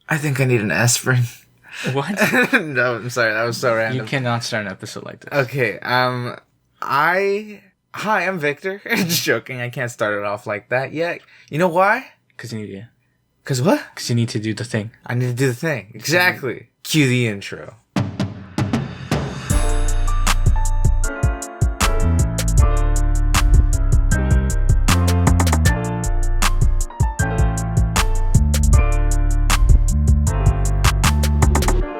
I think I need an aspirin. What? No, I'm sorry. That was so random. You cannot start an episode like this. Okay. Hi, I'm Victor. Just joking. I can't start it off like that yet. You know why? Because you need to. Cause what? Because you need to do the thing. I need to do the thing. Exactly. Cue the intro.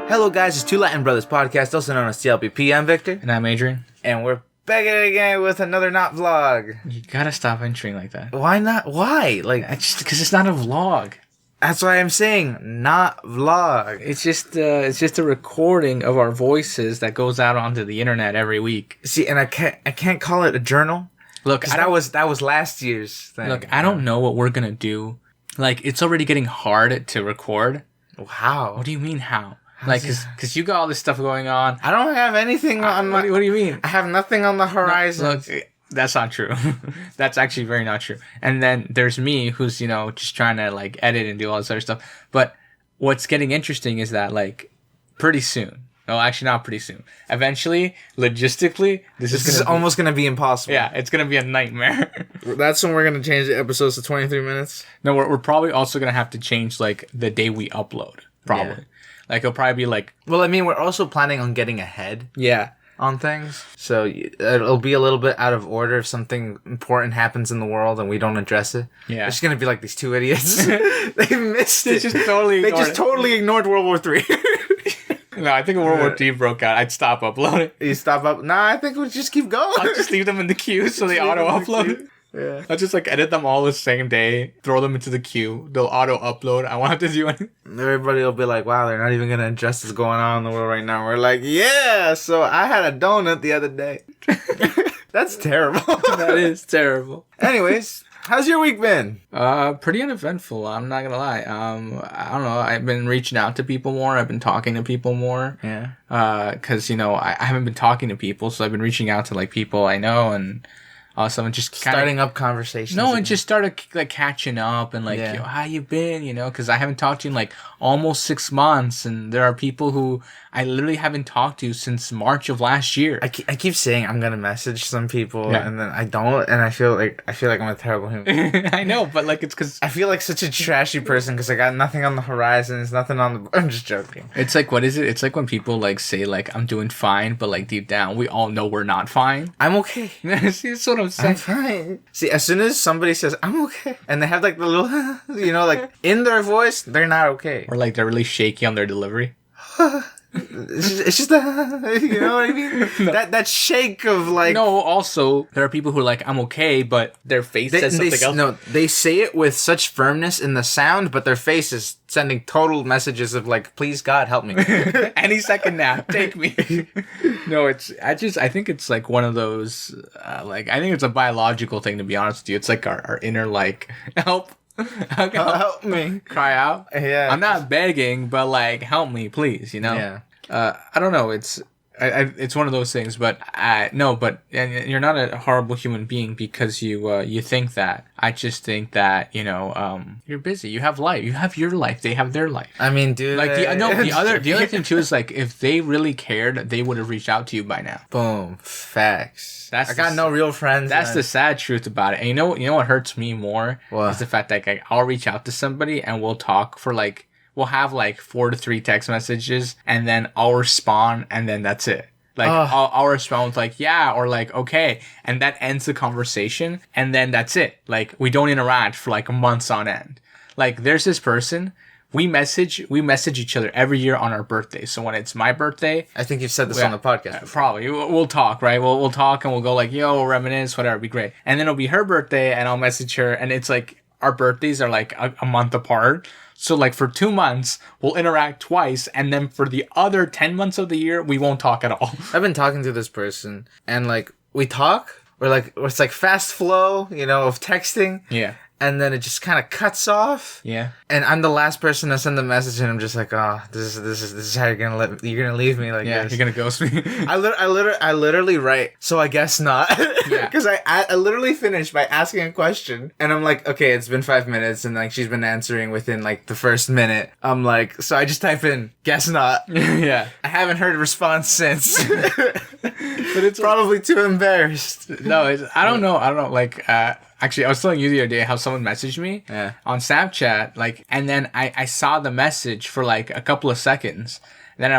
Hello guys, it's Two Latin Brothers Podcast, also known as T.L.B.P. I'm Victor. And I'm Adrian. And we're back at it again with another not vlog. You gotta stop entering like that. Why not? Why? Like, Just because it's not a vlog. that's why I'm saying not vlog. It's just a recording of our voices that goes out onto the internet every week. See, and I can't call it a journal. Look, that was last year's thing. Look, I don't know what we're gonna do. Like, it's already getting hard to record. How? What do you mean how? Like, cause you got all this stuff going on. I don't have anything on my... What do you mean? I have nothing on the horizon. Look, that's not true. That's actually very not true. And then there's me, who's, just trying to, like, edit and do all this other stuff. But what's getting interesting is that, like, pretty soon. No, actually not pretty soon. Eventually, logistically, this is almost going to be impossible. Yeah, it's going to be a nightmare. That's when we're going to change the episodes to 23 minutes? No, we're probably also going to have to change, like, the day we upload. Probably. Yeah. Like, it'll probably be like... Well, I mean, we're also planning on getting ahead. Yeah. On things. So it'll be a little bit out of order if something important happens in the world and we don't address it. Yeah. It's going to be like these two idiots. They missed it. They just totally ignored World War III. No, I think if World War III broke out, I'd stop uploading. You stop up? Nah, I think we'll just keep going. I'll just leave them in the queue so they auto-upload. Yeah. I'll just like edit them all the same day, throw them into the queue. They'll auto-upload. I won't have to do anything. Everybody will be like, wow, they're not even going to address what's going on in the world right now. We're like, yeah, so I had a donut the other day. That's terrible. That is terrible. Anyways, how's your week been? Pretty uneventful. I'm not gonna lie. I don't know. I've been reaching out to people more. I've been talking to people more. Yeah. Cause I haven't been talking to people, so I've been reaching out to like people I know and someone just starting up conversations. No, and just started like catching up and like, yo, how you been? Cause I haven't talked to you in like almost 6 months, and there are people who I literally haven't talked to since March of last year. I keep saying I'm gonna message some people, and then I don't, and I feel like I'm a terrible human. I know, but like it's because I feel like such a trashy person because I got nothing on the horizon. There's nothing on the. I'm just joking. It's like, what is it? It's like when people like say like I'm doing fine, but like deep down we all know we're not fine. I'm okay. See, that's what I'm saying. I'm fine. See, as soon as somebody says I'm okay, and they have like the little, like in their voice, they're not okay. Or like they're really shaky on their delivery. It's just you know what I mean? No. That shake of like. No, also there are people who are like I'm okay, but their face says something else. No, they say it with such firmness in the sound, but their face is sending total messages of like, please God help me. Any second now, take me. No, I think it's like one of those like I think it's a biological thing, to be honest with you. It's like our inner like help help me, cry out. Yeah, I'm not begging, but like help me, please. Yeah. I don't know. It's one of those things, but no, but and you're not a horrible human being because you think that. I just think that you're busy. You have life. You have your life. They have their life. I mean, dude. Like the other thing too is like if they really cared, they would have reached out to you by now. Boom, facts. I got no real friends. That's the sad truth about it. And you know what hurts me more is the fact that like I'll reach out to somebody and we'll talk for like. We'll have like 4 to 3 text messages and then I'll respond and then that's it. Like I'll respond with like, yeah, or like, okay. And that ends the conversation and then that's it. Like we don't interact for like months on end. Like there's this person, we message each other every year on our birthday. So when it's my birthday. I think you've said this on the podcast before. Probably. We'll talk, right? We'll talk and we'll go like, yo, we'll reminisce, whatever, it'd be great. And then it'll be her birthday and I'll message her and it's like our birthdays are like a month apart. So, like, for 2 months, we'll interact twice, and then for the other 10 months of the year, we won't talk at all. I've been talking to this person, and, like, we talk, or it's like fast flow, you know, of texting. Yeah. And then it just kind of cuts off. Yeah. And I'm the last person to send the message, and I'm just like, oh, this is how you're gonna leave me like this. You're gonna ghost me. I literally write, so I guess not. Yeah. Because I literally finished by asking a question, and I'm like, okay, it's been 5 minutes, and like she's been answering within like the first minute. I'm like, so I just type in, guess not. Yeah. I haven't heard a response since. But it's probably too embarrassed. No, I don't know. Like, actually, I was telling you the other day how someone messaged me on Snapchat, like, and then I saw the message for like a couple of seconds. And then I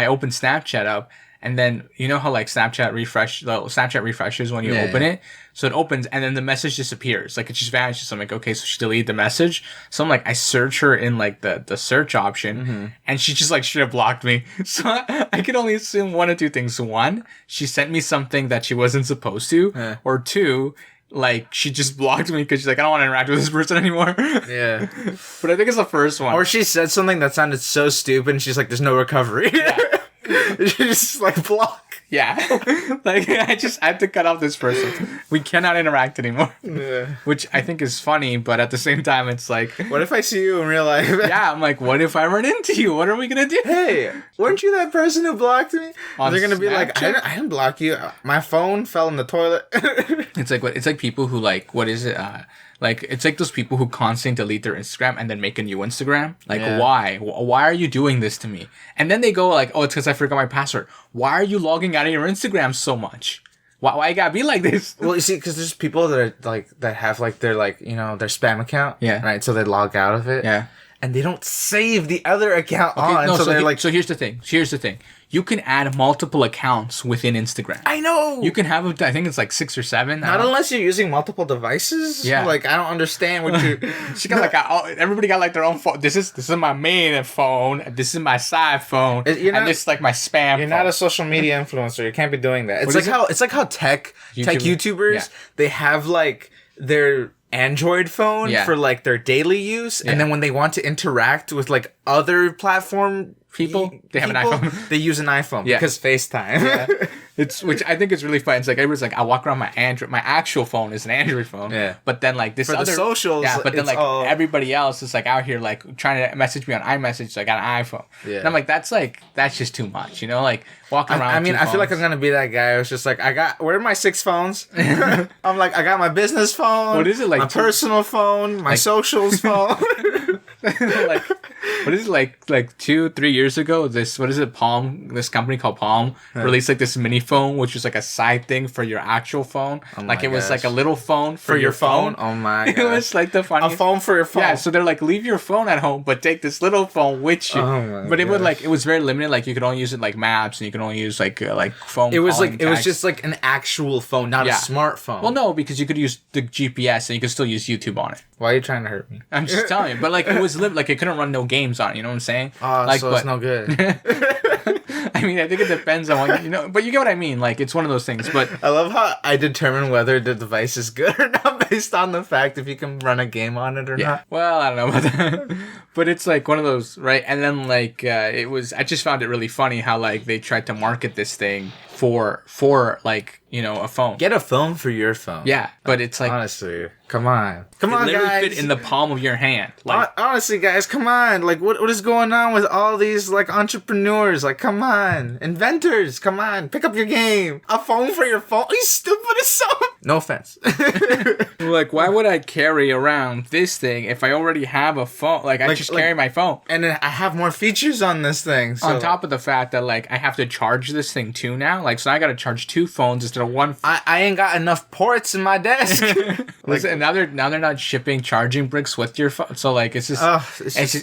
opened Snapchat up, and then you know how like Snapchat refreshes when you open it, so it opens and then the message disappears, like it just vanishes. So I'm like, okay, so she deleted the message. So I'm like, I search her in like the search option, and she just like straight up blocked me. So I could only assume one of two things: one, she sent me something that she wasn't supposed to, or two, like she just blocked me because she's like, I don't want to interact with this person anymore. Yeah. But I think it's the first one. Or she said something that sounded so stupid, and she's like, there's no recovery. Yeah. She just like block. Yeah. Like, I have to cut off this person. We cannot interact anymore. Yeah. Which I think is funny, but at the same time, it's like, what if I see you in real life? Yeah, I'm like, what if I run into you? What are we going to do? Hey, weren't you that person who blocked me? On They're going to be like, Snapchat? I didn't block you. My phone fell in the toilet. It's like what? It's like people who like, what is it? Like, it's like those people who constantly delete their Instagram and then make a new Instagram. Like, why? Why are you doing this to me? And then they go like, oh, it's because I forgot my password. Why are you logging out of your Instagram so much? Why you gotta be like this? Well, you see, because there's people that are like, that have like their like, you know, their spam account. Yeah. Right. So they log out of it. Yeah. And they don't save the other account on. No, so they're like, so here's the thing. You can add multiple accounts within Instagram. I know. You can have, I think it's like 6 or 7. Not unless you're using multiple devices. Yeah. Like, I don't understand what you. She got like everybody got like their own phone. This is my main phone. This is my side phone. And this is like my spam. You're phone. not a social media influencer. You can't be doing that. It's like how tech YouTubers they have like their Android phone for like their daily use, and then when they want to interact with like other platform people, they have an iPhone. They use an iPhone because FaceTime. Yeah. Which I think is really fun. It's like everybody's like, I walk around my actual phone is an Android phone. Yeah. But then like this for other the socials, but then like everybody else is like out here like trying to message me on iMessage, so I got an iPhone. Yeah. And I'm like, that's just too much, you know, like walking around. I mean, I feel like I'm gonna be that guy who's just like, where are my 6 phones? I'm like, I got my business phone. What is it like? My personal phone, my socials phone. Like, what is it like 2-3 years ago? This company called Palm released like this mini phone, which was like a side thing for your actual phone. It was like a little phone for your phone. Oh my god. It was like the funniest. A phone for your phone. Yeah, so they're like, leave your phone at home, but take this little phone with you. Oh my but it would like, it was very limited. Like you could only use it like maps, and you could only use like phone. It was like, it was just like an actual phone, not a smartphone. Well, no, because you could use the GPS and you could still use YouTube on it. Why are you trying to hurt me? I'm just telling you. But like, it was like it couldn't run no games on it. You know what I'm saying? Oh, like, so it's no good. I mean, I think it depends on what, you know, but you get what I mean. Like, it's one of those things. But I love how I determine whether the device is good or not based on the fact if you can run a game on it or not. Well, I don't know about that. But it's like one of those, right? And then like I just found it really funny how like they tried to market this thing for like, you know, a phone. Get a phone for your phone. Yeah, but it's like, honestly, come on, it guys. literally fit in the palm of your hand. Like, honestly, guys, come on. Like, what is going on with all these like entrepreneurs? Like, come on, inventors, come on, pick up your game. A phone for your phone? Are you stupid as so? No offense. Like, why would I carry around this thing if I already have a phone? Like, I just carry my phone. And then I have more features on this thing. So. On top of the fact that, like, I have to charge this thing too now. Like, so I got to charge 2 phones instead of 1 phone. I ain't got enough ports in my desk. Listen, now they're not shipping charging bricks with your phone. So, like, it's just,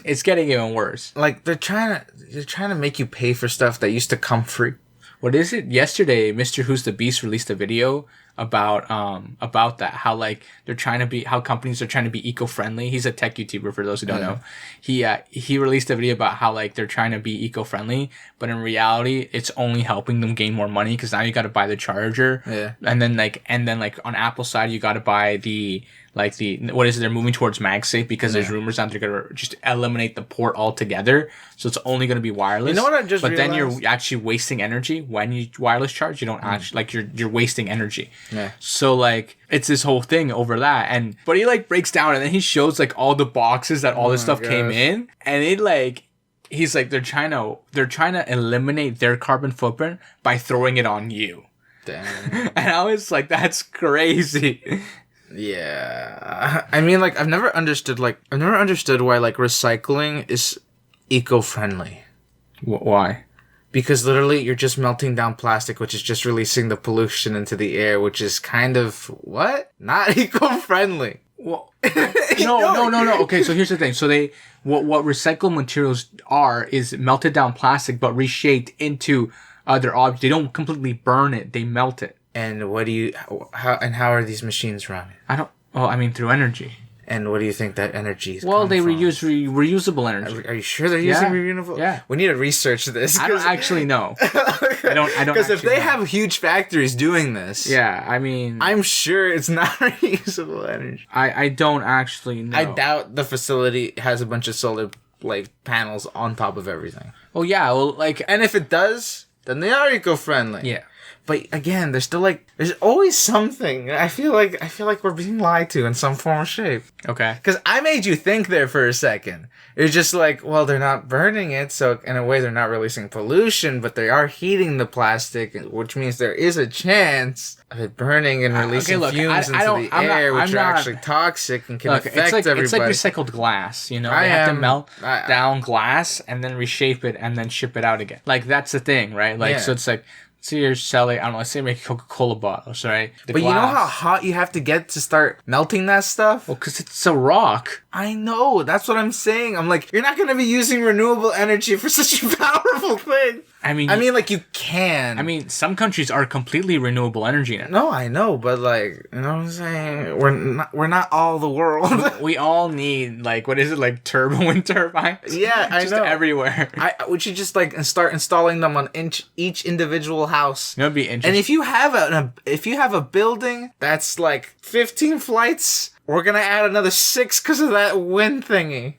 it's getting even worse. Like, they're trying to make you pay for stuff that used to come free. What is it? Yesterday, Mr. Who's the Beast released a video about that, how like how companies are trying to be eco-friendly. He's a tech YouTuber, for those who don't know. He released a video about how like they're trying to be eco-friendly, but in reality it's only helping them gain more money, because now you got to buy the charger, and then like on Apple's side you got to buy the what is it? They're moving towards MagSafe because there's rumors that they're gonna just eliminate the port altogether, so it's only gonna be wireless. You know what I just realized? Then you're actually wasting energy when you wireless charge. You don't actually, like, you're wasting energy. Yeah. So like it's this whole thing over that, but he like breaks down and then he shows like all the boxes that all this stuff came in, and it like he's like they're trying to eliminate their carbon footprint by throwing it on you. Damn. And I was like, that's crazy. Yeah. I mean, like I've never understood why like recycling is eco-friendly. Why? Because literally you're just melting down plastic, which is just releasing the pollution into the air, which is kind of not eco-friendly. Well, no. Okay, so here's the thing. So what recycled materials are is melted down plastic, but reshaped into other objects. They don't completely burn it; they melt it. And how are these machines running? Through energy. And what do you think that energy is? Well, they reuse reusable energy. Are you sure they're using reusable? Yeah. We need to research this. I don't actually know. I don't. Because if they have huge factories doing this, yeah, I mean, I'm sure it's not reusable energy. I don't actually know. I doubt the facility has a bunch of solar panels on top of everything. Oh yeah, and if it does, then they are eco-friendly. Yeah. But again, there's still there's always something. I feel like we're being lied to in some form or shape. Okay. Because I made you think there for a second. It's just like, well, they're not burning it, so in a way they're not releasing pollution, but they are heating the plastic, which means there is a chance of it burning and releasing fumes into the air, which are actually toxic and can affect everybody. It's like recycled glass, you know? They have to melt down glass and then reshape it and then ship it out again. Like, that's the thing, right? So it's like... So you're selling, I don't know, let's say make Coca-Cola bottles, right? But you know how hot you have to get to start melting that stuff? Well, because it's a rock. I know. That's what I'm saying. I'm like, you're not going to be using renewable energy for such a powerful thing. I mean, you can. I mean, some countries are completely renewable energy now. No, I know, but you know what I'm saying? We're not all the world. We all need, wind turbines? Yeah, I know. Just everywhere. We should just, start installing them on each individual house. That would be interesting. And if you have a building that's 15 flights, we're gonna add another 6 because of that wind thingy.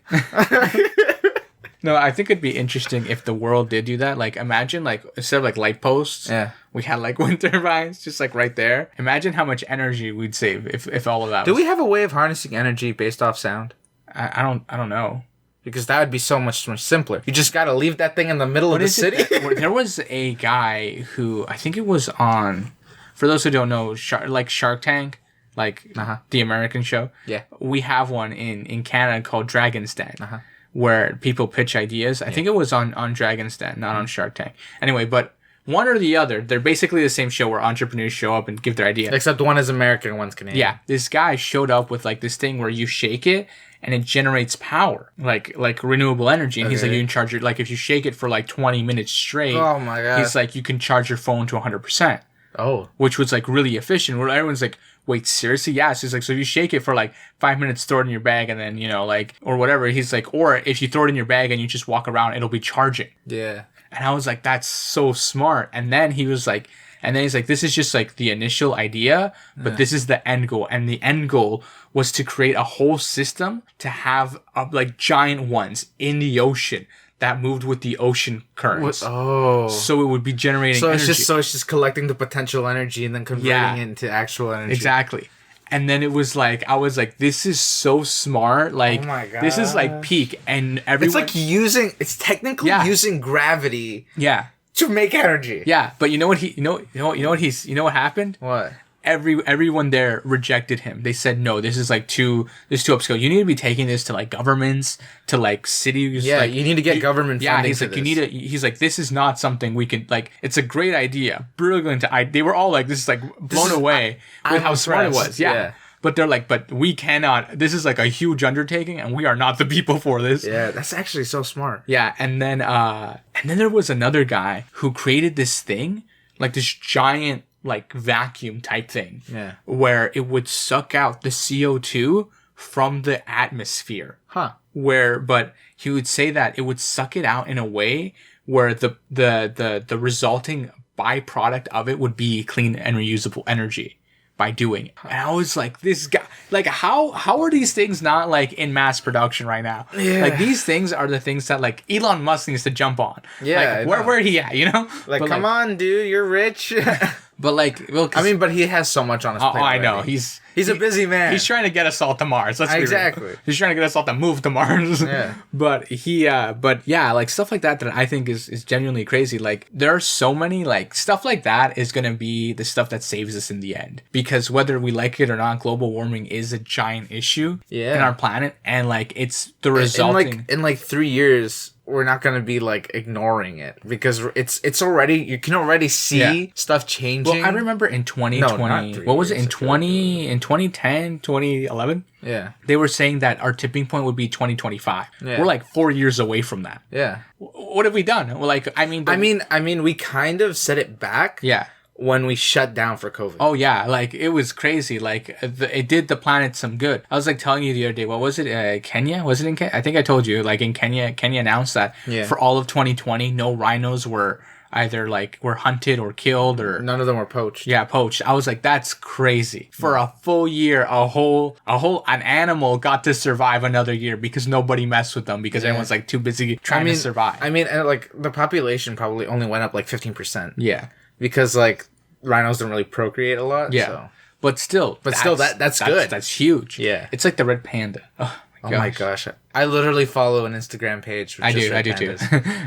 No, I think it'd be interesting if the world did do that. Imagine, instead of, light posts, we had, wind turbines just, right there. Imagine how much energy we'd save if all of that Do we have a way of harnessing energy based off sound? I don't know. Because that would be so much simpler. You just gotta leave that thing in the middle of the city. There was a guy who, I think it was on, for those who don't know, Shark Tank, the American show. Yeah. We have one in Canada called Dragon's Den, where people pitch ideas. I think it was on Dragon's Den, not on Shark Tank. Anyway, but one or the other, they're basically the same show where entrepreneurs show up and give their idea. Except one is American and one's Canadian. Yeah. This guy showed up with this thing where you shake it and it generates power, like renewable energy. And he's like, you can charge it, if you shake it for 20 minutes straight. Oh my God. He's like, you can charge your phone to 100%. Oh. Which was really efficient, where everyone's like, wait, seriously? Yeah. So he's like, so if you shake it for 5 minutes, throw it in your bag, and then, or whatever. He's like, or if you throw it in your bag and you just walk around, it'll be charging. Yeah. And I was like, that's so smart. And then he's like, this is just the initial idea, but this is the end goal. And the end goal was to create a whole system to have giant ones in the ocean that moved with the ocean currents. Oh. So it would be generating energy. It's just collecting the potential energy and then converting it into actual energy. Exactly. And then it was I was like, this is so smart. Oh my God. This is peak. And everyone... It's technically using gravity. Yeah. To make energy. Yeah. But you know what happened? What? Everyone there rejected him. They said, no, this is too upscale. You need to be taking this to governments, to cities. Yeah, you need to get government funding. Yeah, he's like, this is not something we can, it's a great idea. Brilliant. They were all this is blown away with how smart it was. Yeah. But they're but we cannot, this is a huge undertaking and we are not the people for this. Yeah, that's actually so smart. Yeah. And then there was another guy who created this thing, this giant, vacuum type thing, where it would suck out the CO2 from the atmosphere. But he would say that it would suck it out in a way where the resulting byproduct of it would be clean and reusable energy by doing it. And I was like, this guy, how are these things not in mass production right now? Yeah. These things are the things that Elon Musk needs to jump on. Yeah. Where he at, but come on, dude, you're rich. But like, well, I mean, but he has so much on his plate. Oh, I know. He's a busy man. He's trying to get us all to Mars. Let's be exactly. real. He's trying to get us all to move to Mars. Yeah. but like stuff like that I think is genuinely crazy. Like there are so many like stuff like that is gonna be the stuff that saves us in the end, because whether we like it or not, global warming is a giant issue in our planet, and like it's the resulting in like 3 years. We're not going to be like ignoring it, because it's already, you can already see stuff changing. Well, I remember in 2020, what was it, in 2010, 2011? Yeah. They were saying that our tipping point would be 2025. Yeah. We're like 4 years away from that. Yeah. What have we done? Well, like, I mean, we kind of set it back. Yeah. When we shut down for COVID. Oh yeah, like it was crazy. Like it did the planet some good. I was like telling you the other day, what was it? Kenya? Was it in Kenya? I think I told you. Like in Kenya announced that for all of 2020, no rhinos were either like were hunted or killed, or none of them were poached. Yeah, poached. I was like, that's crazy. For a full year, an animal got to survive another year because nobody messed with them, because everyone's like too busy trying to survive. I mean, like the population probably only went up like 15%. Yeah. Because like rhinos don't really procreate a lot. Yeah. So. But still that's good. That's huge. Yeah. It's like the red panda. Oh my gosh. I literally follow an Instagram page. I do too.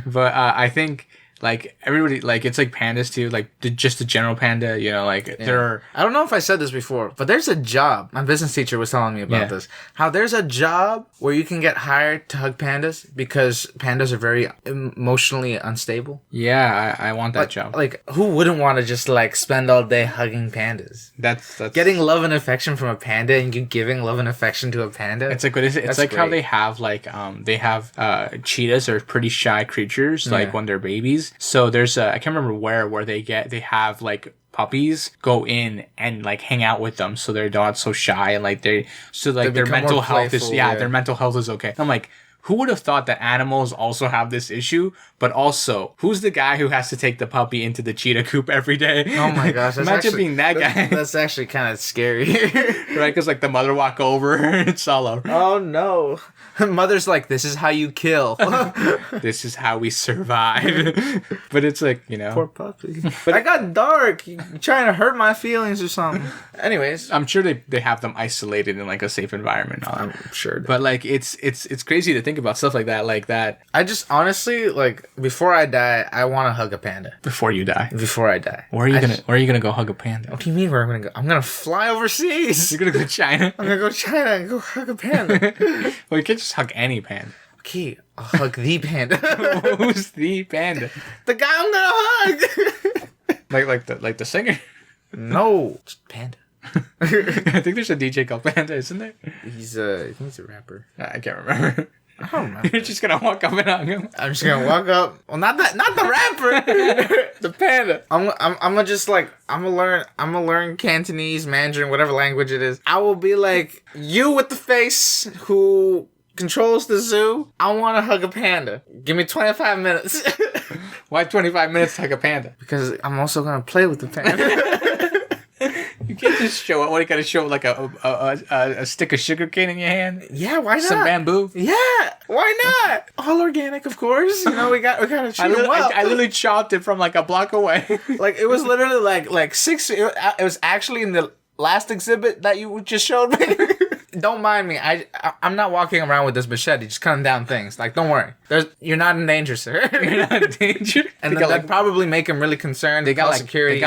But I think like everybody, like it's like pandas too, like just the general panda, you know, like there are... I don't know if I said this before, but there's a job. My business teacher was telling me about this. How there's a job where you can get hired to hug pandas because pandas are very emotionally unstable. Yeah, I want that job. Like, who wouldn't want to just like spend all day hugging pandas? That's getting love and affection from a panda, and you giving love and affection to a panda. It's like, what is it? It's like great. How they have like cheetahs are pretty shy creatures, like when they're babies. So there's I can't remember where they have like puppies go in and like hang out with them, so they're not so shy, and like their mental health is their mental health is okay. I'm like, who would have thought that animals also have this issue? But also, who's the guy who has to take the puppy into the cheetah coop every day? Oh my gosh. Imagine being that guy. That's actually kind of scary. Right? Because like the mother walk over, it's solo. Oh no. Mother's like, this is how you kill. This is how we survive. But it's like, you know. Poor puppy. But I got dark. You're trying to hurt my feelings or something. Anyways. I'm sure they have them isolated in like a safe environment. I'm sure. But like, it's crazy to think about stuff like that. I just honestly, like, before I die, I want to hug a panda. Before you die? Before I die. Where are you gonna go hug a panda? What do you mean where I'm gonna go? I'm gonna fly overseas. You're gonna go to China? I'm gonna go to China and go hug a panda. Well, you can't just hug any panda. Okay, I'll hug the panda. Who's the panda? The guy I'm gonna hug. like the singer? No, just panda. I think there's a DJ called Panda, isn't there? I think he's a rapper. I can't remember. I don't remember. You're just gonna walk up and hug him. I'm just gonna walk up. Well, not the rapper. The panda. I'm gonna just like I'm gonna learn Cantonese, Mandarin, whatever language it is. I will be like, you with the face who controls the zoo. I want to hug a panda. Give me 25 minutes. Why 25 minutes to hug a panda? Because I'm also gonna play with the panda. You can't just show it. What, you gotta show like a stick of sugar cane in your hand? Yeah, why not? Some bamboo? Yeah, why not? All organic, of course. You know, we gotta treat them well. I literally chopped it from like a block away. Like, it was literally like 6. It was actually in the last exhibit that you just showed me. Don't mind me. I'm not walking around with this machete just cutting down things. Like, don't worry. You're not in danger, sir. You're not in danger. And that'd probably make him really concerned. They got like security. They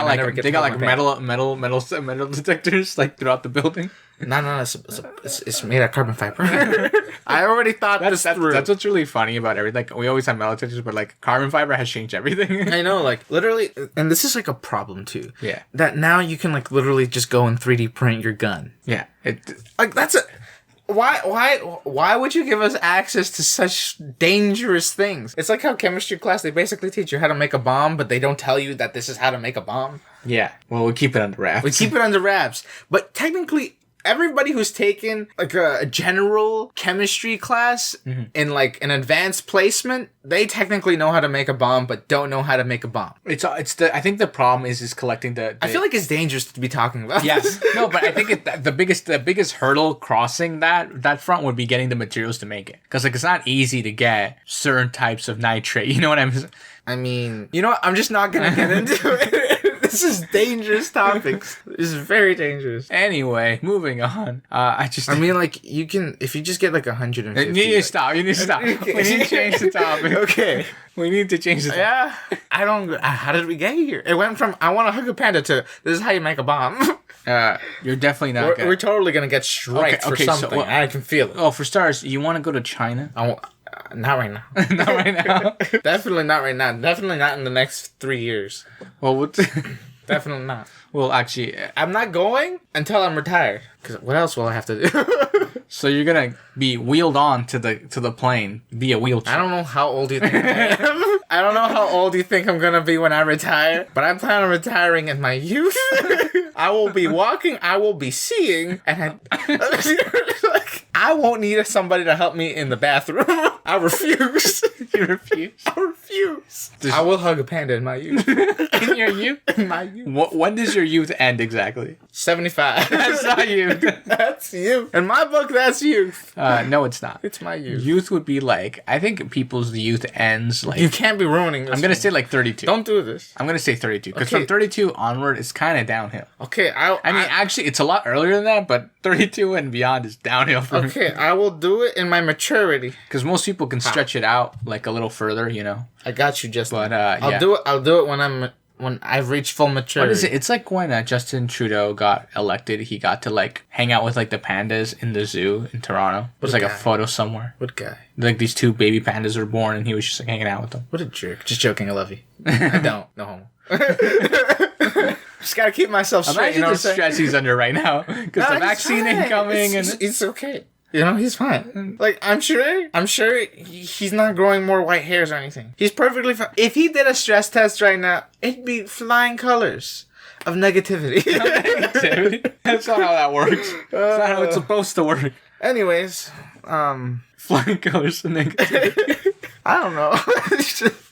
got like metal detectors like throughout the building. No. It's made of carbon fiber. I already thought this through. That's what's really funny about everything. Like, we always have metal detectors, but like carbon fiber has changed everything. I know, like literally, and this is like a problem too. Yeah. That now you can like literally just go and 3D print your gun. Yeah. Like that's a. Why would you give us access to such dangerous things? It's like how chemistry class, they basically teach you how to make a bomb, but they don't tell you that this is how to make a bomb. Yeah. Well, we keep it under wraps. But technically, everybody who's taken like a general chemistry class in like an advanced placement, they technically know how to make a bomb, but don't know how to make a bomb. I think the problem is collecting the I feel like it's dangerous to be talking about. Yes. No, but I think the biggest hurdle crossing that front would be getting the materials to make it. Because like it's not easy to get certain types of nitrate. You know what I'm saying? I mean, you know what? I'm just not gonna get into it. This is dangerous topics. This is very dangerous. Anyway, moving on. I mean, like, you can, if you just get like 150. You need to stop. We need to change the topic. Okay. We need to change the topic. Yeah. How did we get here? It went from, I want to hug a panda to, this is how you make a bomb. You're definitely not We're totally going to get striked for something. So, I can feel it. Oh, for starters, you want to go to China? Not right now. Not right now. Definitely not right now. Definitely not in the next 3 years. Well, definitely not. Well, actually, I'm not going until I'm retired. Because what else will I have to do? So you're gonna be wheeled on to the plane via wheelchair. I don't know how old you think I am. I don't know how old you think I'm gonna be when I retire, but I plan on retiring in my youth. I will be walking, I will be seeing, and I won't need somebody to help me in the bathroom. I refuse. You refuse? I refuse. I will hug a panda in my youth. In your youth? In my youth. When does your youth end exactly? 75. That's not youth. That's youth. In my book, that's youth. No, it's not. It's my youth. Youth would be like, I think people's youth ends like... You can't be ruining this. I'm going to say like 32. Don't do this. I'm going to say 32. Because from 32 onward, it's kind of downhill. Okay, I mean, actually, it's a lot earlier than that, but 32 and beyond is downhill for me. Okay, I will do it in my maturity. Because most people can stretch it out like a little further, you know. I got you, Justin. But I'll do it. I'll do it when I've reached full maturity. What is it? It's like when Justin Trudeau got elected, he got to like hang out with like the pandas in the zoo in Toronto. There's like a photo somewhere. What guy? Like these 2 baby pandas were born, and he was just like hanging out with them. What a jerk! Just joking. I love you. I don't. No homo. Just gotta keep myself straight. Imagine the stress he's under right now because the vaccine ain't coming, it's okay. You know, he's fine. Like, I'm sure he's not growing more white hairs or anything. He's perfectly fine. If he did a stress test right now, it'd be flying colors of negativity. That's not how that works. That's not how it's supposed to work. Anyways, flying colors of negativity. I don't know.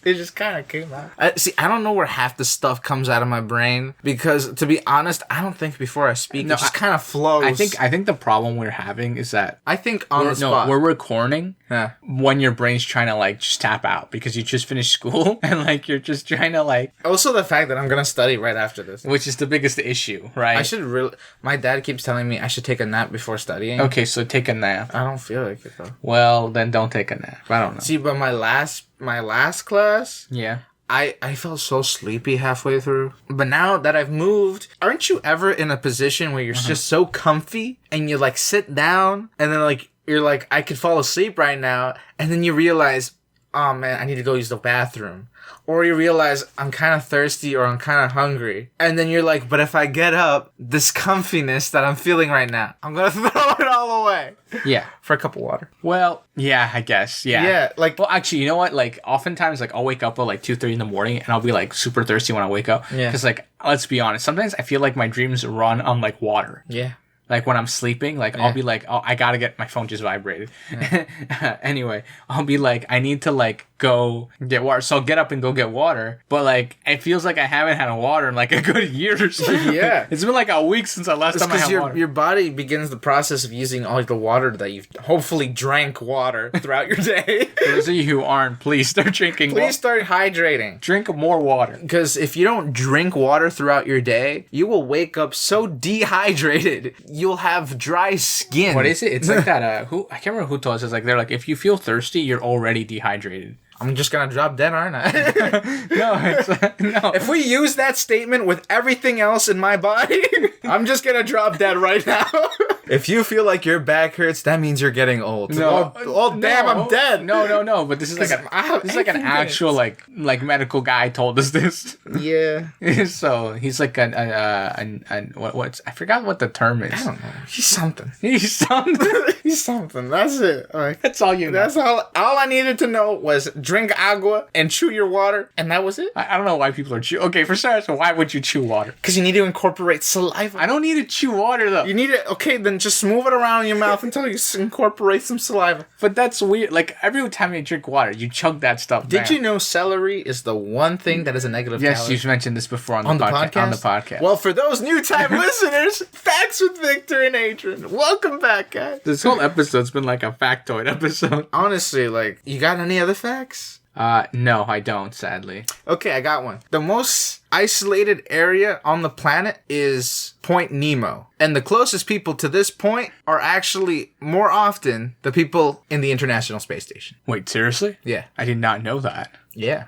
It just kind of came out. I don't know where half the stuff comes out of my brain because, to be honest, I don't think before I speak. No, it just kind of flows. I think the problem we're having is that I think on the spot. We're recording when your brain's trying to like just tap out because you just finished school and like you're just trying to like. Also, the fact that I'm gonna study right after this, which is the biggest issue, right? I should really. My dad keeps telling me I should take a nap before studying. Okay, so take a nap. I don't feel like it though. Well, then don't take a nap. I don't know. See, but my last class, yeah, I felt so sleepy halfway through. But now that I've moved, aren't you ever in a position where you're just so comfy and you like sit down and then like you're like, I could fall asleep right now, and then you realize, oh man, I need to go use the bathroom. Or you realize I'm kind of thirsty or I'm kind of hungry. And then you're like, but if I get up, this comfiness that I'm feeling right now, I'm going to throw it all away. Yeah. For a cup of water. Well, yeah, I guess. Yeah. Yeah. Like, well, actually, you know what? Like, oftentimes, like, I'll wake up at like 2:30 in the morning and I'll be like super thirsty when I wake up. Yeah. Because, like, let's be honest, sometimes I feel like my dreams run on like water. Yeah. Like when I'm sleeping, like I'll be like, oh, I gotta get my phone just vibrated. Yeah. Anyway, I'll be like, I need to like go get water. So I'll get up and go get water. But like, it feels like I haven't had water in like a good year or so. Yeah. It's been like a week since I last time I had water. Your body begins the process of using all the water that you've hopefully drank water throughout your day. For those of you who aren't, please start drinking water. Please start hydrating. Drink more water. Because if you don't drink water throughout your day, you will wake up so dehydrated. You'll have dry skin. What is it? It's like that. I can't remember who told us. It's like they're like, if you feel thirsty, you're already dehydrated. I'm just gonna drop dead, aren't I? No. If we use that statement with everything else in my body, I'm just gonna drop dead right now. If you feel like your back hurts, that means you're getting old. No. Oh damn, I'm dead. No. But this is like an actual like medical guy told us this. Yeah. So he's like what's I forgot what the term is. I don't know. He's something. He's something. He's something. That's it. Like, that's all you know. That's all I needed to know was drink agua and chew your water, and that was it. I don't know why people are chew. Okay, for starters, why would you chew water? Because you need to incorporate saliva. I don't need to chew water though. You need it. Okay, then just move it around in your mouth until you incorporate some saliva. But that's weird. Like every time you drink water, you chug that stuff. Did you know celery is the one thing that is a negative calorie? Yes, you've mentioned this before on the podcast. On the podcast. Well, for those new time listeners, Facts with Victor and Adrian. Welcome back, guys. This whole episode's been like a factoid episode. Honestly, like, you got any other facts? No, I don't, sadly. Okay, I got one. The most isolated area on the planet is Point Nemo. And the closest people to this point are actually more often the people in the International Space Station. Wait, seriously? Yeah. I did not know that. Yeah.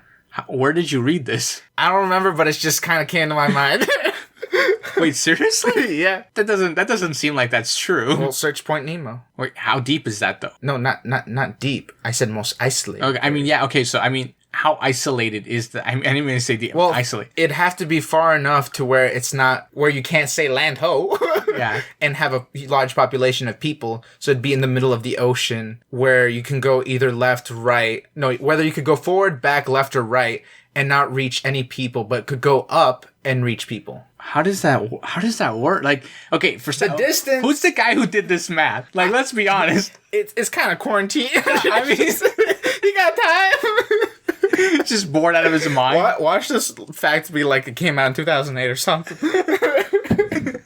Where did you read this? I don't remember, but it just kind of came to my mind. Wait, seriously? Yeah. That doesn't seem like that's true. Well, search Point Nemo. Wait, how deep is that though? No, not deep. I said most isolated. Okay, I mean, yeah, okay, so I mean, how isolated is the? I didn't even say deep. Well, isolate. It'd have to be far enough to where it's not where you can't say land ho. Yeah. And have a large population of people. So it'd be in the middle of the ocean where you can go either left, right. No, whether you could go forward, back, left, or right and not reach any people, but could go up and reach people. How does that work? Like, okay, for the distance. Who's the guy who did this math? Like, let's be honest. It's kind of quarantine. I mean, he got time. Just bored out of his mind. Watch this fact be like it came out in 2008 or something.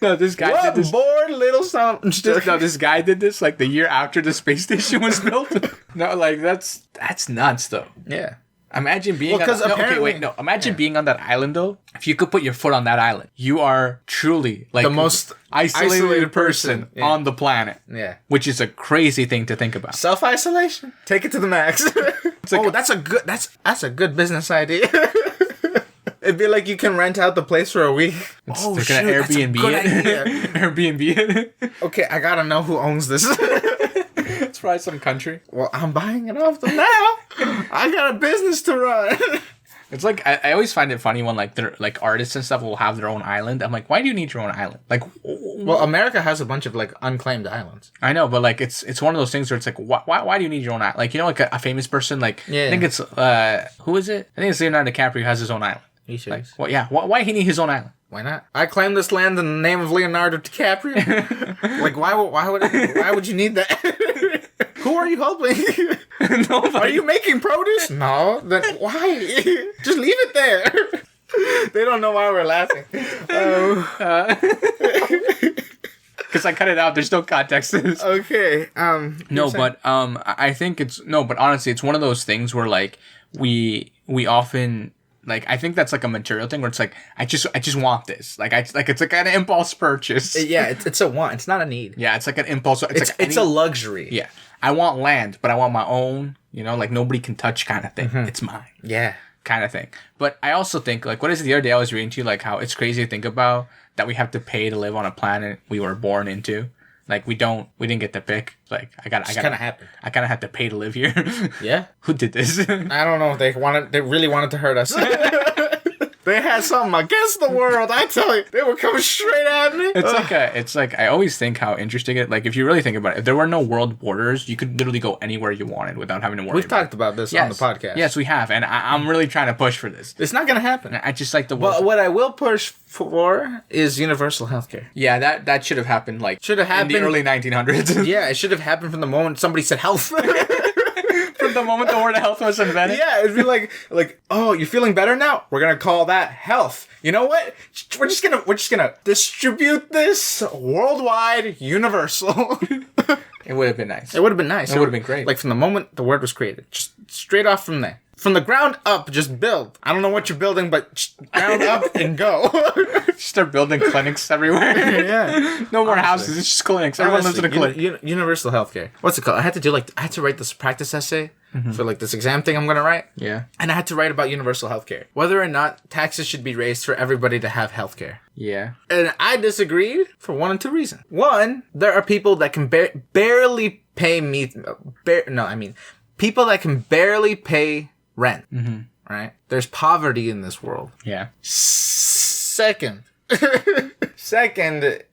No, this guy did this. Bored little something. No, this guy did this like the year after the space station was built. No, like that's nuts though. Yeah. Imagine being Imagine being on that island though. If you could put your foot on that island, you are truly like the most isolated person on the planet. Yeah. Which is a crazy thing to think about. Self-isolation. Take it to the max. That's a good business idea. It'd be like you can rent out the place for a week. Oh, shoot, Airbnb it. Airbnb it. Okay, I gotta know who owns this. It's probably some country. Well, I'm buying it off them now. I got a business to run. It's like I always find it funny when like they're like artists and stuff will have their own island. I'm like, why do you need your own island? Like, well, America has a bunch of like unclaimed islands. I know, but like it's one of those things where it's like, why do you need your own island? Like, you know, like a famous person, like I think it's who is it? I think it's Leonardo DiCaprio who has his own island. He should. Like, well, yeah. Why he need his own island? Why not? I claim this land in the name of Leonardo DiCaprio. Like, why would you need that? Who are you helping? Nobody. Are you making produce? No. Then why? Just leave it there. They don't know why we're laughing. Because I cut it out. There's no context to this. Okay. I think but honestly, it's one of those things where like we often. Like, I think that's like a material thing where it's like, I just want this. It's like an impulse purchase. Yeah, it's a want. It's not a need. Yeah, it's like an impulse. It's a luxury. Yeah. I want land, but I want my own, like nobody can touch kind of thing. Mm-hmm. It's mine. Yeah. Kind of thing. But I also think, like, what is it the other day I was reading to you, like how it's crazy to think about that we have to pay to live on a planet we were born into. Like, we didn't get to pick. Like, I kind of happened. I kind of had to pay to live here. Yeah. Who did this? I don't know. They really wanted to hurt us. They had something against the world. I tell you, they were coming straight at me. It's like I always think how interesting it. Like, if you really think about it, if there were no world borders, you could literally go anywhere you wanted without having to worry. We've talked about this on the podcast. Yes, we have, and I'm really trying to push for this. It's not gonna happen. I just like the. Well, what I will push for is universal healthcare. Yeah, that should have happened. Like, should have happened in the early 1900s. Yeah, it should have happened from the moment somebody said health. From the moment the word health was invented. Yeah, it'd be like, oh, you're feeling better now? We're gonna call that health. You know what? We're just gonna distribute this worldwide, universal. It would have been nice. It would have been nice. It would have been great. Like, from the moment the word was created, just straight off from there. From the ground up, just build. I don't know what you're building, but ground up and go. Just start building clinics everywhere. Yeah. No more houses. It's just clinics. Everyone lives in a clinic. Universal healthcare. What's it called? I had to write this practice essay for like this exam thing I'm going to write. Yeah. And I had to write about universal healthcare. Whether or not taxes should be raised for everybody to have healthcare. Yeah. And I disagreed for one of two reasons. One, there are people that can barely pay people that can barely pay rent. Mm-hmm. Right? There's poverty in this world. Yeah. Second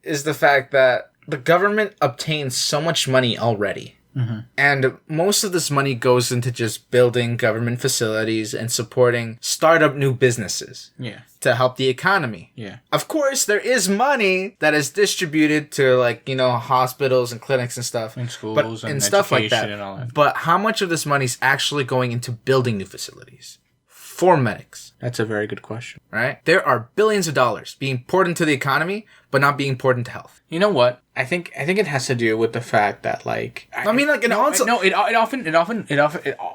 is the fact that the government obtains so much money already. Mm-hmm. And most of this money goes into just building government facilities and supporting startup new businesses. Yeah. To help the economy. Yeah. Of course, there is money that is distributed to, like, hospitals and clinics and stuff. And schools and stuff like that. And all that. But how much of this money is actually going into building new facilities for medics? That's a very good question. Right? There are billions of dollars being poured into the economy, but not being poured into health. You know what? I think it has to do with the fact that like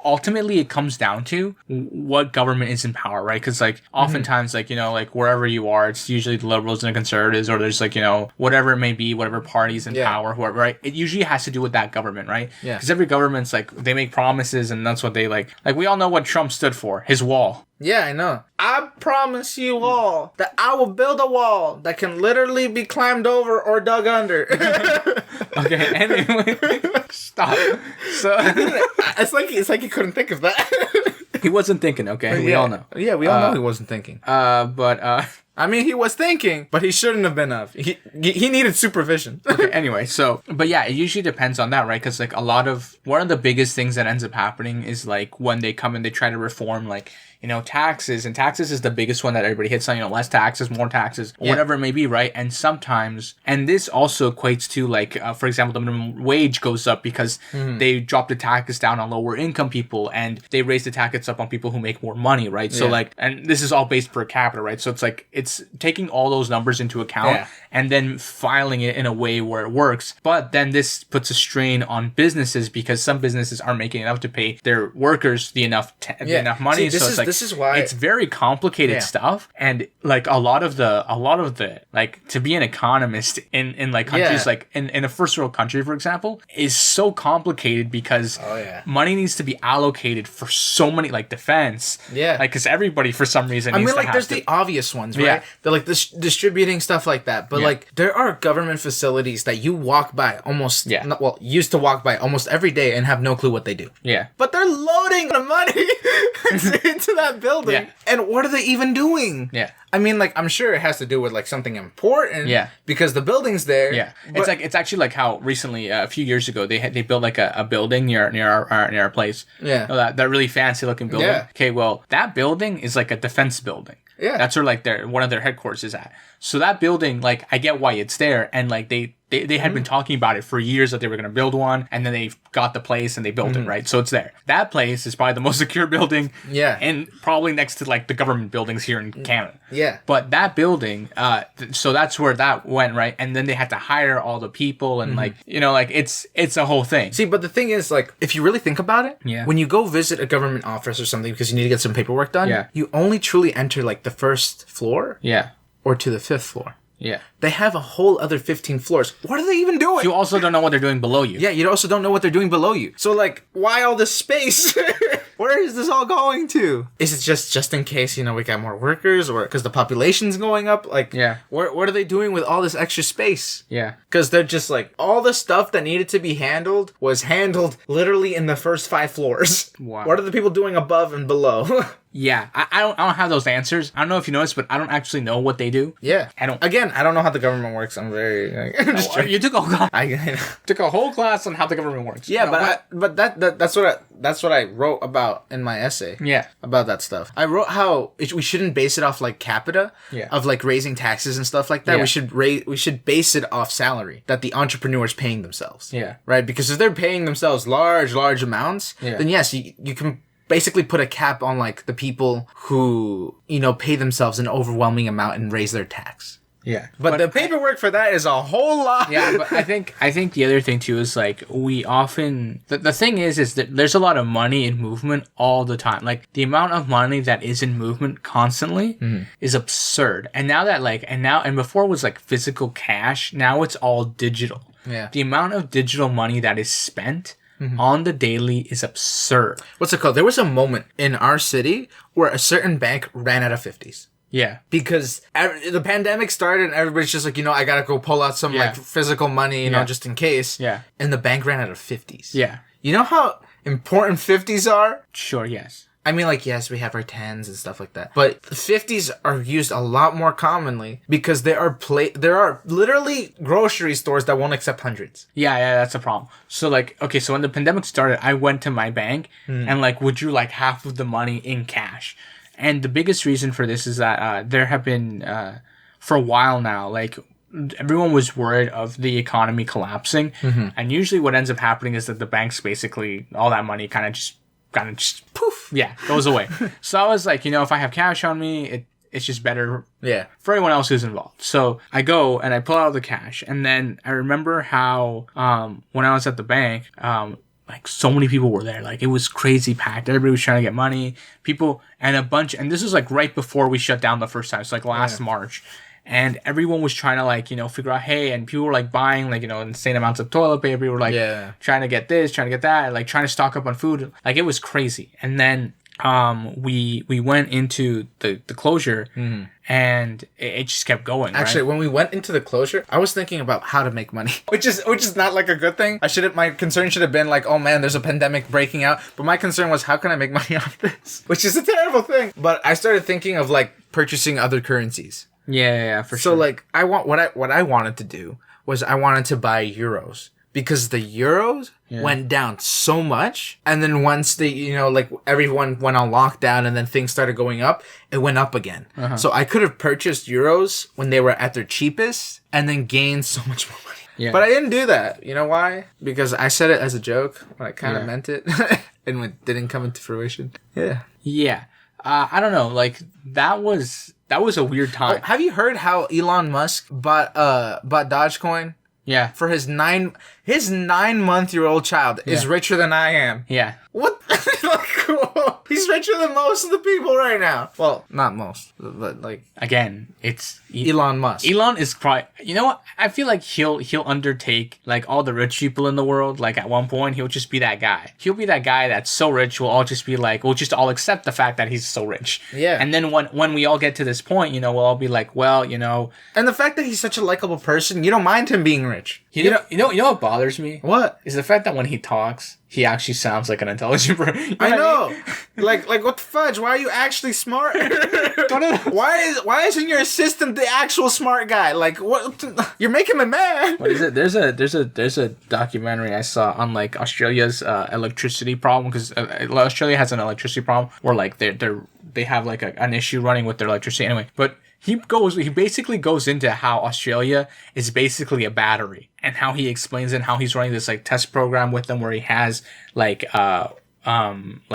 ultimately it comes down to what government is in power, right? Because like oftentimes like like wherever you are, it's usually the liberals and the conservatives, or there's like whatever it may be, whatever parties in power, whoever, right? It usually has to do with that government, right? Yeah. Because every government's like they make promises, and that's what they like we all know what Trump stood for, his wall. Yeah, I know. I promise you all that I will build a wall that can literally be climbed over or dug under. Okay, anyway. Stop. So it's like he couldn't think of that. He wasn't thinking, okay? We all know. Yeah, we all know he wasn't thinking. I mean, he was thinking, but he shouldn't have been of. He needed supervision. Okay, anyway, but yeah, it usually depends on that, right? Because like one of the biggest things that ends up happening is like when they come and they try to reform like taxes, and taxes is the biggest one that everybody hits on, less taxes, more taxes, whatever it may be, right? And sometimes, and this also equates to like, for example, the minimum wage goes up because they drop the taxes down on lower income people, and they raise the taxes up on people who make more money, right? So like, and this is all based per capita, right? So it's like, it's taking all those numbers into account and then filing it in a way where it works. But then this puts a strain on businesses because some businesses aren't making enough to pay their workers enough money. So it's like, this is why it's very complicated stuff, and like a lot of the like to be an economist in like countries like in a first world country, for example, is so complicated because money needs to be allocated for so many, like defense, like because everybody for some reason needs there's the obvious ones, right? They're like distributing stuff like that, but like there are government facilities that you walk by almost used to walk by almost every day and have no clue what they do, but they're loading the money into that building, and what are they even doing? I mean, like, I'm sure it has to do with like something important, because the building's there. It's actually like how recently a few years ago they built like a building near our place, that really fancy looking building. Okay, well, that building is like a defense building. That's where like one of their headquarters is at. So that building, like, I get why it's there, and like they had been talking about it for years that they were going to build one, and then they got the place and they built it, right? So it's there. That place is probably the most secure building, and probably next to like the government buildings here in Canada. But that building, so that's where that went, right? And then they had to hire all the people, and like like it's a whole thing. See, but the thing is, like, if you really think about it, when you go visit a government office or something because you need to get some paperwork done, you only truly enter like the first floor, or to the 5th floor. They have a whole other 15 floors. What are they even doing? You also don't know what they're doing below you. You also don't know what they're doing below you. So, like, why all this space? Where is this all going to? Is it just in case, we got more workers, or because the population's going up? Like, what are they doing with all this extra space? Because they're just like, all the stuff that needed to be handled was handled literally in the first 5 floors. Wow. What are the people doing above and below? I don't have those answers. I don't know if you noticed, but I don't actually know what they do. I don't know how the government works. I'm very you took a whole class. I took a whole class on how the government works. But that's what I wrote about in my essay. About that stuff. I wrote how we shouldn't base it off like capita of like raising taxes and stuff like that. We should base it off salary that the entrepreneur's paying themselves. Right? Because if they're paying themselves large amounts, then yes, you can basically put a cap on like the people who pay themselves an overwhelming amount and raise their tax. But the paperwork for that is a whole lot. But I think the other thing too is like we often the thing is that there's a lot of money in movement all the time. Like the amount of money that is in movement constantly is absurd. And now that and before it was like physical cash, now it's all digital. The amount of digital money that is spent on the daily is absurd. What's it called? There was a moment in our city where a certain bank ran out of 50s. Because the pandemic started and everybody's just like, I gotta go pull out some like physical money, just in case. And the bank ran out of 50s. You know how important 50s are? Sure, yes. I mean, like, yes, we have our 10s and stuff like that. But the 50s are used a lot more commonly because there are literally grocery stores that won't accept hundreds. That's a problem. So, like, okay, so when the pandemic started, I went to my bank and, like, withdrew, like, half of the money in cash. And the biggest reason for this is that there have been, for a while now, like, everyone was worried of the economy collapsing. And usually what ends up happening is that the banks basically, all that money kind of just poof, goes away. So I was like, if I have cash on me, it's just better for everyone else who's involved. So I go and I pull out the cash, and then I remember how when I was at the bank, like so many people were there. Like it was crazy packed. Everybody was trying to get money. People and and this was like right before we shut down the first time. So like last March. And everyone was trying to like, figure out, hey, and people were like buying like, insane amounts of toilet paper. People were like trying to get this, trying to get that, like trying to stock up on food. Like it was crazy. And then we went into the closure and it just kept going. Actually, when we went into the closure, I was thinking about how to make money, which is not like a good thing. My concern should have been like, oh man, there's a pandemic breaking out. But my concern was, how can I make money off this? Which is a terrible thing. But I started thinking of like purchasing other currencies. Yeah, for sure. So like what I wanted to do was I wanted to buy euros because the euros went down so much, and then once they like everyone went on lockdown and then things started going up, it went up again. So I could have purchased euros when they were at their cheapest and then gained so much more money. Yeah. But I didn't do that. You know why? Because I said it as a joke, but I kind of meant it, and it didn't come into fruition. Yeah. I don't know. Like that was a weird time. Oh, have you heard how Elon Musk bought Dogecoin? Yeah. For his 9-month-old child is richer than I am. Yeah. What? He's richer than most of the people right now. Well, not most, but like again, it's Elon Musk. Elon is probably, you know what? I feel like he'll undertake like all the rich people in the world. Like at one point, he'll just be that guy. He'll be that guy that's so rich. We'll all just be like, we'll just all accept the fact that he's so rich. Yeah. And then when we all get to this point, we'll all be like, well, And the fact that he's such a likable person, you don't mind him being rich. You know what bothers me? What? Is the fact that when he talks, he actually sounds like an intelligent person. I know. Like what the fudge? Why are you actually smart? Why isn't your assistant the actual smart guy? Like what? You're making me mad. What is it? There's a documentary I saw on like Australia's electricity problem, because Australia has an electricity problem where like they have like an issue running with their electricity anyway. But he basically goes into how Australia is basically a battery, and how he explains it, and how he's running this like test program with them where he has like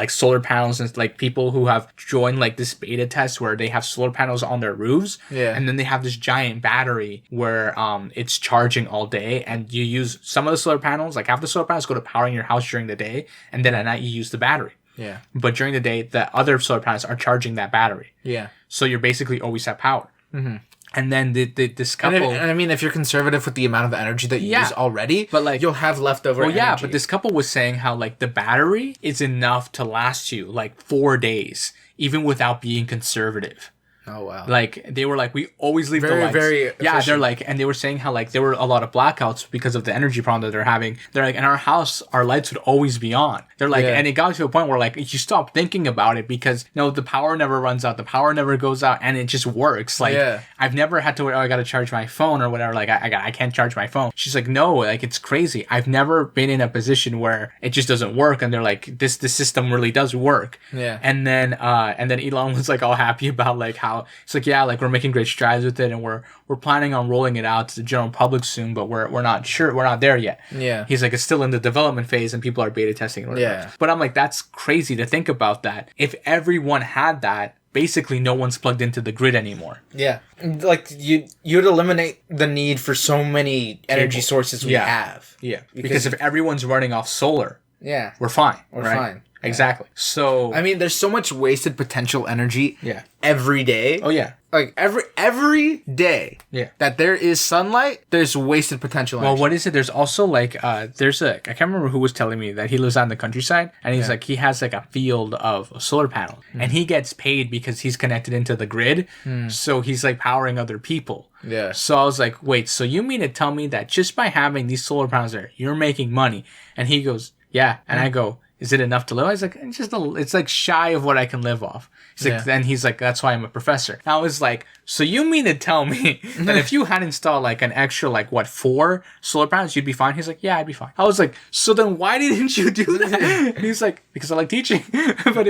solar panels and like people who have joined like this beta test where they have solar panels on their roofs. Yeah. And then they have this giant battery where it's charging all day, and you use some of the solar panels, like half the solar panels go to powering your house during the day, and then at night you use the battery. Yeah. But during the day, the other solar panels are charging that battery. Yeah. So you're basically always at power. Mm-hmm. And then this couple... And I mean, if you're conservative with the amount of energy that you use already, but like, you'll have leftover energy. Yeah, but this couple was saying how like the battery is enough to last you like 4 days, even without being conservative. Oh, wow. Like, they were like, we always leave the lights. Very efficient. Yeah, they're like, and they were saying how, like, there were a lot of blackouts because of the energy problem that they're having. They're like, in our house, our lights would always be on. They're like, and it got to a point where, like, you stop thinking about it because, the power never runs out. The power never goes out, and it just works. Like, I've never had to worry, I got to charge my phone or whatever. Like, I can't charge my phone. She's like, no, like, it's crazy. I've never been in a position where it just doesn't work. And they're like, this system really does work. Yeah. And then Elon was, like, all happy about, like, how, it's like, yeah, like, we're making great strides with it, and we're planning on rolling it out to the general public soon, but we're not sure, we're not there yet. Yeah. He's like, it's still in the development phase and people are beta testing it. Yeah. But I'm like, that's crazy to think about that. If everyone had that, basically no one's plugged into the grid anymore. Yeah. Like you'd eliminate the need for so many energy sources we have. Yeah. Because if everyone's running off solar, we're fine. We're fine. Exactly. So I mean, there's so much wasted potential energy every day. Oh yeah. Like every day that there is sunlight, there's wasted potential energy. Well, what is it? There's also like I can't remember who was telling me that he lives out in the countryside, and he's like, he has like a field of solar panels, and he gets paid because he's connected into the grid, so he's like powering other people. Yeah. So I was like, wait, so you mean to tell me that just by having these solar panels there, you're making money? And he goes, yeah. And I go, is it enough to live? I was like, it's like shy of what I can live off. He's like, then he's like, that's why I'm a professor. And I was like, so you mean to tell me that if you had installed like an extra, like 4 solar panels, you'd be fine? He's like, yeah, I'd be fine. I was like, so then why didn't you do that? And he's like, because I like teaching. but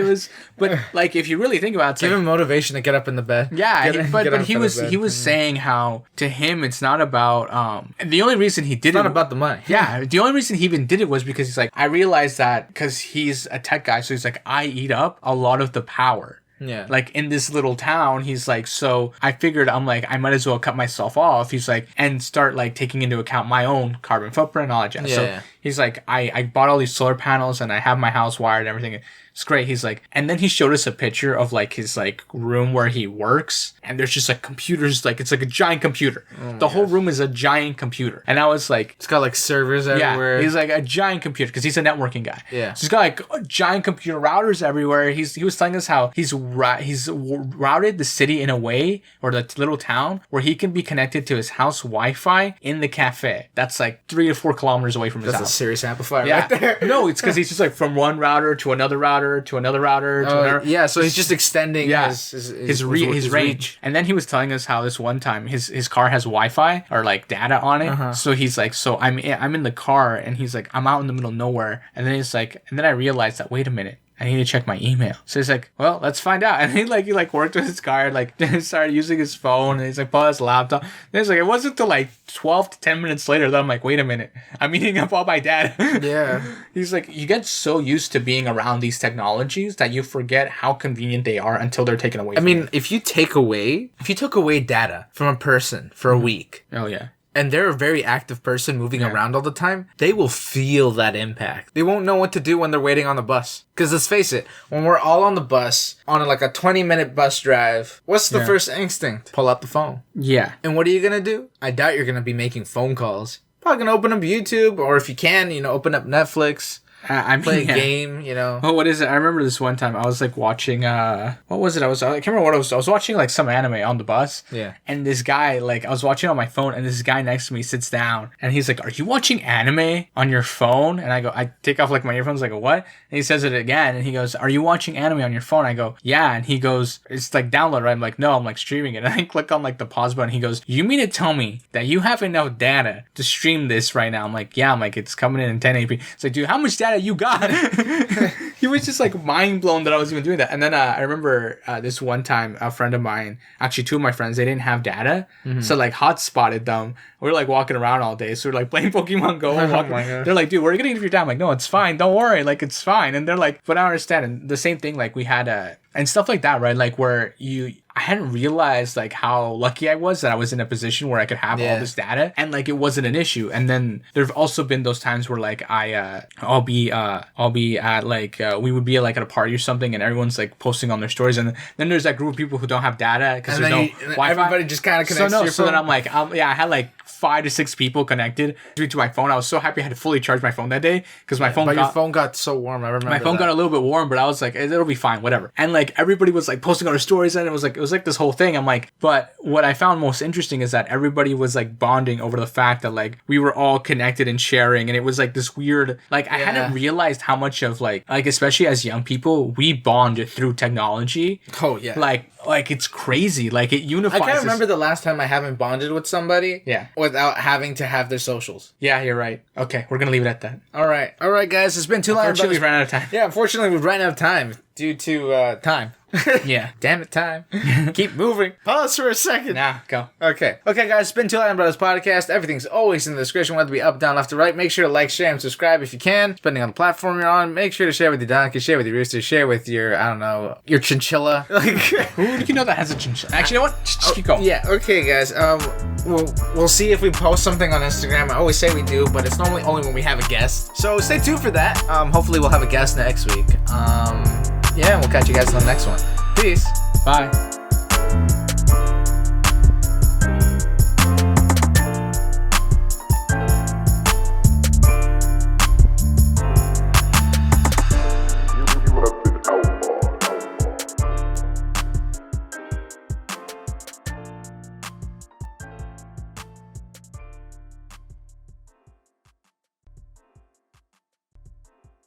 like, if you really think about it, give him motivation to get up in the bed. Yeah. But he was saying how to him, it's not about, the only reason he did it's not about the money. Yeah. The only reason he even did it was because he's like, I realized that because he's a tech guy. So he's like, I eat up a lot of the power. Yeah. Like in this little town, he's like, so I figured I'm like, I might as well cut myself off. He's like, and start like taking into account my own carbon footprint and all that jazz. So he's like, I bought all these solar panels and I have my house wired and everything. It's great. He's like, and then he showed us a picture of like his like room where he works, and there's just like computers, like it's like a giant computer. The whole room is a giant computer, and I was like, it's got like servers everywhere. Yeah, he's like a giant computer because he's a networking guy. Yeah, so he's got like giant computer routers everywhere. He was telling us how he's routed the city in a way, or the little town, where he can be connected to his house Wi-Fi in the cafe. That's like 3 to 4 kilometers away from his house. That's a serious amplifier right there. No, it's because he's just like from one router to another router to another router to another. Yeah, so he's just extending his range. And then he was telling us how this one time his car has Wi-Fi or like data on it. So he's like, so I'm in the car, and he's like, I'm out in the middle of nowhere, and then he's like, and then I realized that, wait a minute, I need to check my email. So he's like, well, let's find out. And he worked with his car, like started using his phone, and he's like, pull his laptop. And he's like, it wasn't until like 12 to 10 minutes later that I'm like, wait a minute, I'm eating up all my data. Yeah. He's like, you get so used to being around these technologies that you forget how convenient they are until they're taken away from you. If you took away data from a person for a week. Oh, yeah. And they're a very active person moving around all the time, they will feel that impact. They won't know what to do when they're waiting on the bus. Because let's face it, when we're all on the bus, on like a 20-minute bus drive, what's the first instinct? Pull out the phone. Yeah. And what are you going to do? I doubt you're going to be making phone calls. Probably going to open up YouTube, or if you can, open up Netflix. Play a game, Oh, what is it? I remember this one time I was like watching, what was it? I can't remember what it was. I was watching like some anime on the bus. Yeah. And this guy, like, I was watching on my phone, and this guy next to me sits down, and he's like, are you watching anime on your phone? And I take off like my earphones, like, what? And he says it again, and he goes, are you watching anime on your phone? I go, yeah. And he goes, it's like download, right? I'm like, no, I'm like streaming it. And I click on like the pause button. He goes, you mean to tell me that you have enough data to stream this right now? I'm like, yeah. I'm like, it's coming in 1080p. It's like, dude, how much data you got? He was just like mind blown that I was even doing that. And then I remember this one time, a friend of mine, actually 2 of my friends, they didn't have data, so like hotspotted them. We were like walking around all day, so we're like playing Pokemon Go. They're like, dude, we're gonna give you time. I'm like, no, it's fine, don't worry, like it's fine. And they're like, but I don't understand. And the same thing, like we had and stuff like that, right? Like where I hadn't realized like how lucky I was that I was in a position where I could have all this data, and like it wasn't an issue. And then there've also been those times where like I'll be at like we would be like at a party or something, and everyone's like posting on their stories, and then there's that group of people who don't have data because there's no Wi-Fi. Everybody just kind of connects to your phone. So then I'm like, I had like 5 to 6 people connected to my phone. I was so happy I had to fully charge my phone that day because my phone. Your phone got so warm. I remember my phone got a little bit warm, but I was like, it'll be fine, whatever. And like everybody was like posting on their stories, and it was like this whole thing. I'm like, but what I found most interesting is that everybody was like bonding over the fact that like we were all connected and sharing, and it was like this weird, like I hadn't realized how much of like especially as young people, we bond through technology. Oh yeah. Like it's crazy. Like it unifies. I can't remember the last time I haven't bonded with somebody. Yeah. Without having to have their socials. Yeah, you're right. Okay, we're gonna leave it at that. All right, guys. It's been too long. Unfortunately, we've ran out of time. Yeah, unfortunately, we've ran out of time due to time. Yeah. Damn it, time. Keep moving. Pause for a second. Nah, go. Okay, guys. It's been Two Latin Brothers podcast. Everything's always in the description, whether it be up, down, left, or right. Make sure to like, share, and subscribe if you can, depending on the platform you're on. Make sure to share with your donkey, share with your rooster, share with your, I don't know, your chinchilla. Who do you know that has a chinchilla? Actually, you know what? Just keep going. Yeah, okay, guys. We'll see if we post something on Instagram. I always say we do, but it's normally only when we have a guest. So stay tuned for that. Hopefully we'll have a guest next week. Yeah, and we'll catch you guys on the next one. Peace. Bye.